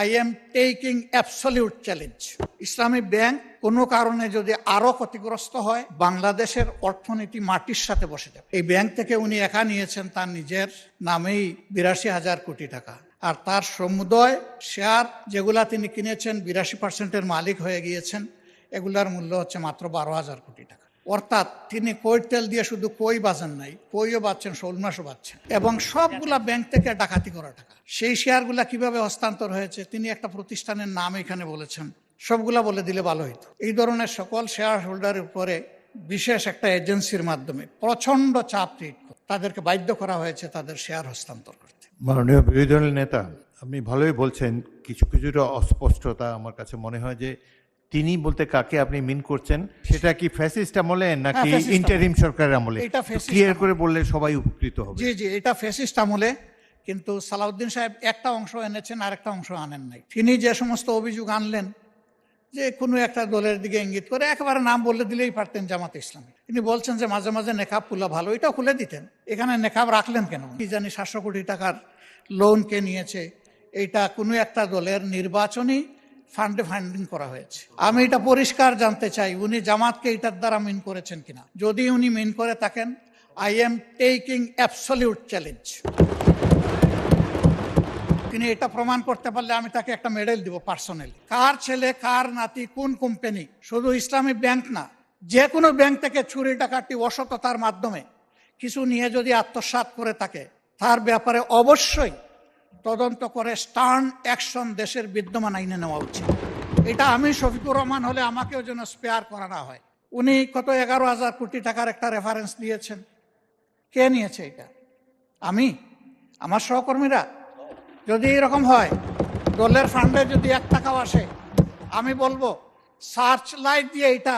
I am taking absolute challenge. Islami bank কোনো কারণে যদি আরো ক্ষতিগ্রস্ত হয়, বাংলাদেশের অর্থনীতি মাটির সাথে বসে যাবে। এই ব্যাংক থেকে উনি একা নিয়েছেন তার নিজের নামেই 82,000 কোটি টাকা, আর তার সমুদয় শেয়ার যেগুলা তিনি কিনেছেন 82%-এর মালিক হয়ে গিয়েছেন, এগুলার মূল্য হচ্ছে মাত্র 12,000 কোটি টাকা। অর্থাৎ তিনি কই তেল দিয়ে শুধু কই বাঁচেন নাই, কইও বাঁচছেন, শোল মাছও বাঁচছেন, এবং সবগুলা ব্যাংক থেকে ডাকাতি করা টাকা। সেই শেয়ারগুলা কিভাবে হস্তান্তর হয়েছে তিনি একটা প্রতিষ্ঠানের নাম এখানে বলেছেন, সবগুলা বলে দিলে ভালো হইতো। এই ধরনের সকল শেয়ার হোল্ডারের উপরে বিশেষ একটা এজেন্সির মাধ্যমে প্রচন্ড চাপ ক্রিয়েট করে তাদেরকে বাধ্য করা হয়েছে তাদের শেয়ার হস্তান্তর করতে। মাননীয় বিরোধী দলের নেতা, আপনি ভালোই বলছেন, কিছুটা অস্পষ্টতা আমার কাছে মনে হয় যে তিনি বলতে কাকে আপনি মিন করছেন, সেটা কি ফ্যাসিস্ট আমলে নাকি ইন্টারিম সরকারের আমলে? এটা ক্লিয়ার করে বললে সবাই উপকৃত হবে। জি, এটা ফ্যাসিস্ট আমলে, কিন্তু সালাউদ্দিন সাহেব একটা অংশ এনেছেন আর একটা অংশ আনেন নাই। তিনি যে সমস্ত অভিযোগ আনলেন যে কোনো একটা দলের দিকে ইঙ্গিত করে, একেবারে নাম বলে দিলেই পারতেন জামাত ইসলামী। তিনি বলছেন যে মাঝে মাঝে নেকাব খুলা ভালো, এটাও খুলে দিতেন, এখানে নেকাব রাখলেন কেন? কি জানি 700 কোটি টাকার লোন কে নিয়েছে, এইটা কোনো একটা দলের নির্বাচনী ফান্ডে ফান্ডিং করা হয়েছে। আমি এটা পরিষ্কার জানতে চাই উনি জামাতকে এটার দ্বারা মিন করেছেন কিনা। যদি উনি মিন করে থাকেন, I am taking absolute challenge. তিনি এটা প্রমাণ করতে পারলে আমি তাকে একটা মেডেল দিব পার্সোনালি। কার ছেলে, কার নাতি, কোন কোম্পানি, শুধু ইসলামী ব্যাংক না, যে কোনো ব্যাংক থেকে চুরি ডাকাতি অসততার মাধ্যমে কিছু নিয়ে যদি আত্মসাৎ করে থাকে, তার ব্যাপারে অবশ্যই তদন্ত করে স্টার্ন অ্যাকশন দেশের বিদ্যমান আইনে নেওয়া উচিত। এটা আমি শফিকুর রহমান হলে আমাকেও যেন স্পেয়ার করা না হয়। উনি কত 11,000 কোটি টাকার একটা রেফারেন্স দিয়েছেন, কে নিয়েছে এটা? আমি, আমার সহকর্মীরা? যদি এরকম হয়, দলের ফান্ডে যদি 1 টাকাও আসে, আমি বলবো সার্চ লাইট দিয়ে এটা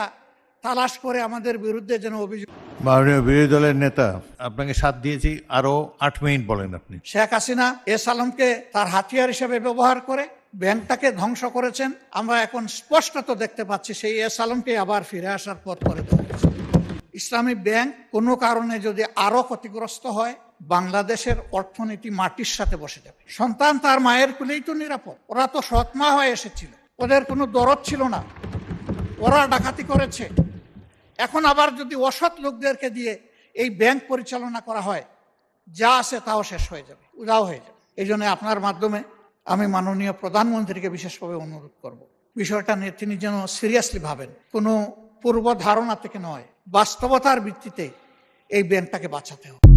তালাশ করে আমাদের বিরুদ্ধে যেন অভিযোগ। মাননীয় বিরোধী দলের নেতা, আপনাকে সাথ দিয়েছি, আরো 8 মিনিট বলেন আপনি। শেখ হাসিনা এস আলমকে তার হাতিয়ার হিসেবে ব্যবহার করে ব্যাংকটাকে ধ্বংস করেছেন। আমরা এখন স্পষ্টত দেখতে পাচ্ছি সেই এস আলমকে আবার ফিরে আসার পথ করে দেওয়া হয়েছে। ইসলামী ব্যাংক কোনো কারণে যদি আরো ক্ষতিগ্রস্ত হয়, বাংলাদেশের অর্থনীতি মাটির সাথে বসে যাবে। সন্তান তার মায়ের কুলেই তো নিরাপদ। ওরা তো সৎমা হয়ে এসেছিল, ওদের কোনো দরদ ছিল না, ওরা ডাকাতি করেছে। এখন আবার যদি অসৎ লোকদেরকে দিয়ে এই ব্যাংক পরিচালনা করা হয়, যা আছে তাও শেষ হয়ে যাবে, উদাও হয়ে যাবে। এই জন্য আপনার মাধ্যমে আমি মাননীয় প্রধানমন্ত্রীকে বিশেষভাবে অনুরোধ করব, বিষয়টা নিয়ে তিনি যেন সিরিয়াসলি ভাবেন, কোনো পূর্ব ধারণা থেকে নয়, বাস্তবতার ভিত্তিতে এই ব্যাংকটাকে বাঁচাতে হবে।